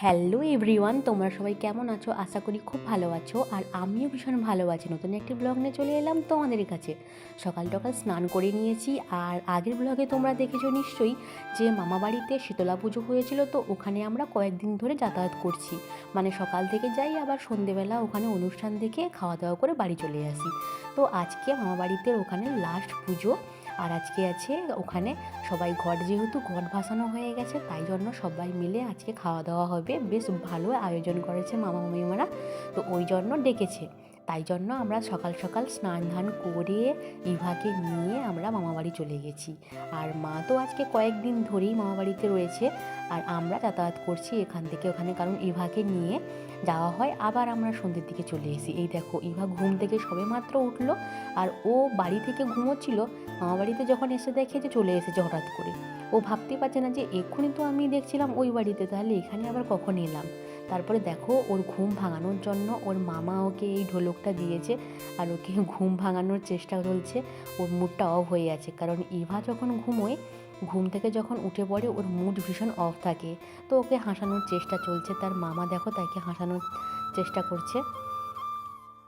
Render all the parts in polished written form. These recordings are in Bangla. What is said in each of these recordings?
হ্যালো এভরিওয়ান, তোমরা সবাই কেমন আছো? আশা করি খুব ভালো আছো। আর আমিও ভীষণ ভালো আছি। নতুন একটি ব্লগ নিয়ে চলে এলাম তোমাদের কাছে। সকাল সকাল স্নান করে নিয়েছি। আর আগের ব্লগে তোমরা দেখেছো নিশ্চয়ই যে মামা বাড়িতে শীতলা পুজো হয়েছিল, তো ওখানে আমরা কয়েকদিন ধরে যাতায়াত করছি। মানে সকাল থেকে যাই, আবার সন্ধেবেলা ওখানে অনুষ্ঠান দেখে খাওয়া দাওয়া করে বাড়ি চলে আসি। তো আজকে মামা বাড়িতে ওখানে লাস্ট পুজো। আর আজকে আছে ওখানে সবাই যেহেতু ঘট ভাসানো হয়ে গেছে, তাই জন্য সবাই মিলে আজকে খাওয়া দাওয়া হবে। বেশ ভালো আয়োজন করেছে মামা মামিমারা, তো ওই জন্য ডেকেছে। তাই জন্য আমরা সকাল সকাল স্নান ধান করে ইভাকে নিয়ে আমরা মামাবাড়ি চলে গেছি। আর মা তো আজকে কয়েকদিন ধরেই মামাবাড়িতে রয়েছে, আর আমরা যাতায়াত করছি এখান থেকে ওখানে, কারণ ইভাকে নিয়ে যাওয়া হয়। আবার আমরা সন্ধ্যের দিকে চলে এসি। এই দেখো, ইভা ঘুম থেকে সবে মাত্র উঠলো, আর ও বাড়ি থেকে ঘুমোচ্ছিল। মামাবাড়িতে যখন এসে দেখে যে চলে এসেছে হঠাৎ করে, ও ভাবতে পারছে না যে এক্ষুনি তো আমি দেখছিলাম ওই বাড়িতে, তাহলে এখানে আবার কখন এলাম। তারপরে দেখো, ওর ঘুম ভাঙানোর জন্য ওর মামা ওকে এই ঢোলকটা দিয়েছে, আর ওকে ঘুম ভাঙানোর চেষ্টা চলছে। ওর মুডটা অফ হয়ে আছে, কারণ ইভা যখন ঘুমোয়, ঘুম থেকে যখন উঠে পড়ে ওর মুড ভীষণ অফ থাকে। তো ওকে হাসানোর চেষ্টা চলছে, তার মামা দেখো তাকে হাসানোর চেষ্টা করছে।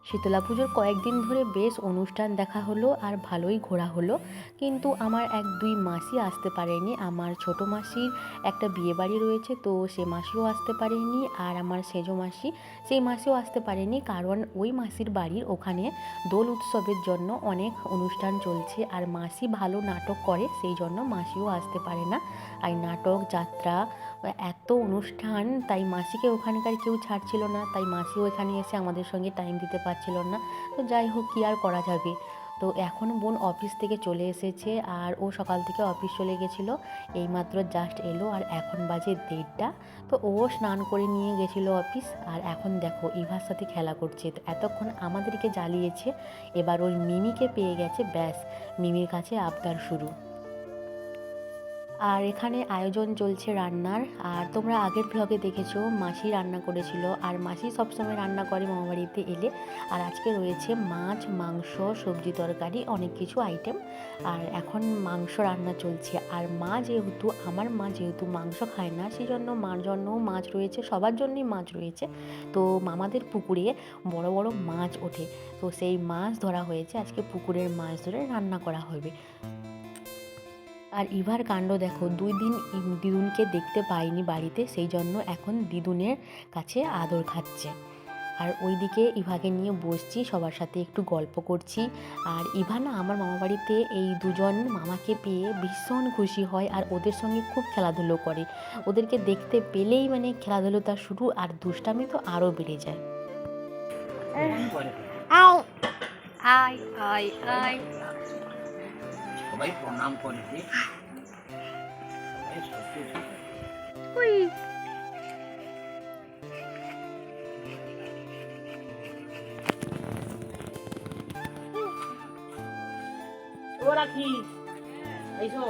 শীতলা পুজোর কয়েকদিন ধরে বেশ অনুষ্ঠান দেখা হলো, আর ভালোই ঘোরা হলো। কিন্তু আমার এক দুই মাসি আসতে পারেনি। আমার ছোট মাসির একটা বিয়েবাড়ি রয়েছে, তো সে মাসিও আসতে পারেনি। আর আমার সেজো মাসি, সেই মাসিও আসতে পারেনি, কারণ ওই মাসির বাড়ির ওখানে দোল উৎসবের জন্য অনেক অনুষ্ঠান চলছে। আর মাসি ভালো নাটক করে, সেই জন্য মাসিও আসতে পারে না। আর নাটক, যাত্রা, এত অনুষ্ঠান, তাই মাসিকে ওখানকার কেউ ছাড়ছিল না। তাই মাসিও এখানে এসে আমাদের সঙ্গে টাইম দিতে পারছিল না। তো যাই হোক, কী আর করা যাবে। তো এখন বোন অফিস থেকে চলে এসেছে, আর ও সকাল থেকে অফিস চলে গেছিলো, এইমাত্র জাস্ট এলো। আর এখন বাজে 1:30। তো ও স্নান করে নিয়ে গেছিলো অফিস, আর এখন দেখো ইভার সাথে খেলা করছে। তো এতক্ষণ আমাদেরকে জ্বালিয়েছে, এবার ওই মিমিকে পেয়ে গেছে, ব্যাস মিমির কাছে আবদার শুরু। আর এখানে আয়োজন চলছে রান্নার। আর তোমরা আগের ব্লগে দেখেছো মাসি রান্না করেছিল, আর মাসি সবসময় রান্না করে মামাবাড়িতে এলে। আর আজকে রয়েছে মাছ, মাংস, সবজি, তরকারি, অনেক কিছু আইটেম। আর এখন মাংস রান্না চলছে। আর আমার মা যেহেতু মাংস খায় না, সেই জন্য মার জন্যও মাছ রয়েছে, সবার জন্যই মাছ রয়েছে। তো মামাদের পুকুরে বড় বড় মাছ ওঠে, তো সেই মাছ ধরা হয়েছে। আজকে পুকুরের মাছ ধরে রান্না করা হবে। আর ইভার কাণ্ড দেখো, 2 দিন দিদুনকে দেখতে পাইনি বাড়িতে, সেই জন্য এখন দিদুনের কাছে আদর খাচ্ছে। আর ওইদিকে ইভাকে নিয়ে বসছি, সবার সাথে একটু গল্প করছি। আর ইভা না আমার মামাবাড়িতে এই দুজন মামাকে পেয়ে ভীষণ খুশি হয়, আর ওদের সঙ্গে খুব খেলাধুলো করে। ওদেরকে দেখতে পেলেই মানে খেলাধুলোটা শুরু, আর দুষ্টামি তো আরও বেড়ে যায়। আয় আয় আয় আয়, সবাই প্রণাম করে যে ওরা কি এইসো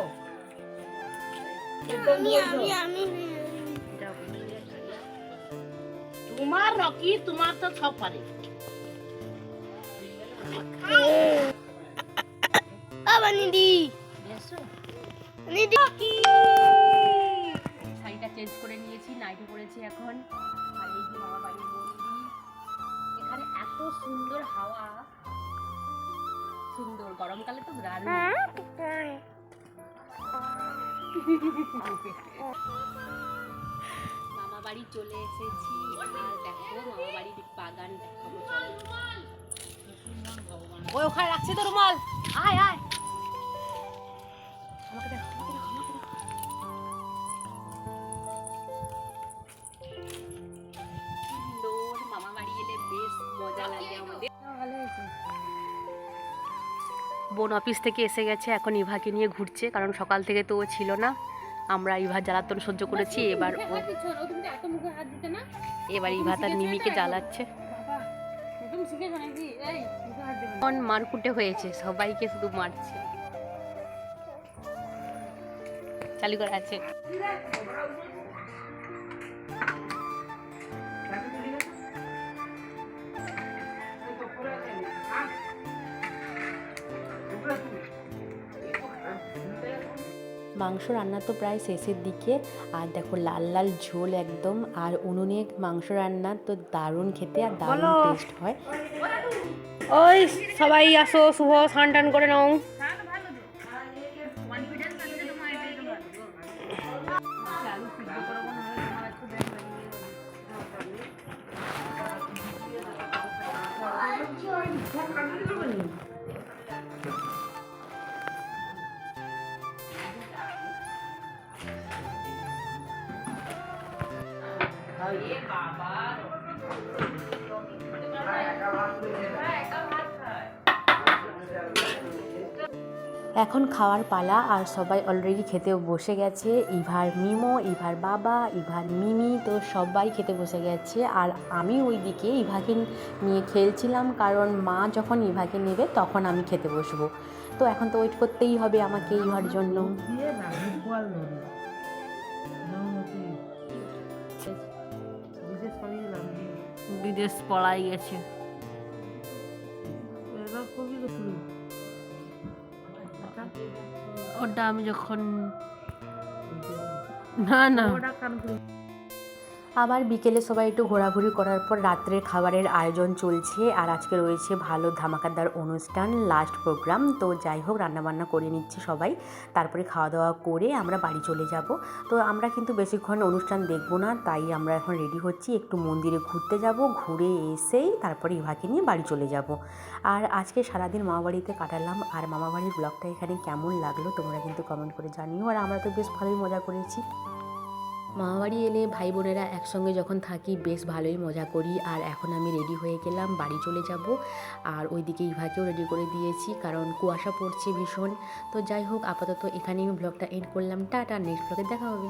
তোমার রকি, তোমার তো সব পারে। শাড়িটা চেঞ্জ করে নিয়েছি, নাইটি পরেছি এখন। আর এই যে মামা বাড়ির মন্দির, এখানে এত সুন্দর হাওয়া, সুন্দর গরমকালে তো দারুণ। মামা বাড়ি চলে এসেছি, আর দেখো মামা বাড়ির বাগান দেখাবো। ওই ওখানে রাখছে তো রুমাল, আয় আয়, আমাকে দেখো আমাকে দেখো আমাকে দেখো। সুন্দর, মামা বাড়ি এলে বেশ মজা লাগে আমাদের। বোন অফিস থেকে এসে গেছে, এখন ইভাকে নিয়ে ঘুরছে, কারণ সকাল থেকে তো ও ছিল না। আমরা ইভার জ্বালাতন সহ্য করেছি, এবার ইভা তার মিমিকে জ্বালাচ্ছে। মারকুটে হয়েছে, সবাইকে শুধু মারছে। চালু করা আছে। মাংস রান্না তো প্রায় শেষের দিকে, আর দেখো লাল লাল ঝোল একদম, আর উনুনে মাংস রান্না তো দারুণ খেতে আর দারুণ টেস্ট হয়। ওই সবাই আসো, শুভ স্নান টান করে নাও। এখন খাওয়ার পালা, আর সবাই অলরেডি খেতে বসে গেছে। ইভার মিমো, ইভার বাবা, ইভার মিমি, তো সবাই খেতে বসে গেছে। আর আমি ওইদিকে ইভাকে নিয়ে খেলছিলাম, কারণ মা যখন ইভাকে নেবে তখন আমি খেতে বসবো। তো এখন তো ওয়েট করতেই হবে আমাকে ইভার জন্য। বিদেশ পলাই গেছে। ওটা আমি যখন না আবার বিকেলে সবাই একটু ঘোরাঘুরি করার পর রাত্রের খাবারের আয়োজন চলছে। আর আজকে রয়েছে ভালো ধামাকাদার অনুষ্ঠান, লাস্ট প্রোগ্রাম। তো যাই হোক, রান্নাবান্না করে নিচ্ছে সবাই, তারপরে খাওয়া দাওয়া করে আমরা বাড়ি চলে যাব। তো আমরা কিন্তু বেশিক্ষণ অনুষ্ঠান দেখব না, তাই আমরা এখন রেডি হচ্ছি, একটু মন্দিরে ঘুরতে যাব, ঘুরে এসেই তারপরে ইভাকে নিয়ে বাড়ি চলে যাব। আর আজকে সারাদিন মামাবাড়িতে কাটালাম। আর মামাবাড়ির ব্লগটা এখানে কেমন লাগলো তোমরা কিন্তু কমেন্ট করে জানিও। আর আমরা তো বেশ ভালোই মজা করেছি। মামাবাড়ি এলে ভাই বোনেরা একসঙ্গে যখন থাকি বেশ ভালোই মজা করি। আর এখন আমি রেডি হয়ে গেলাম, বাড়ি চলে যাব। আর ওইদিকে ইভাকেও রেডি করে দিয়েছি, কারণ কুয়াশা পড়ছে ভীষণ। তো যাই হোক, আপাতত এখানেই আমি ব্লগটা এন্ড করলাম। টাটা, নেক্সট ব্লগে দেখা হবে।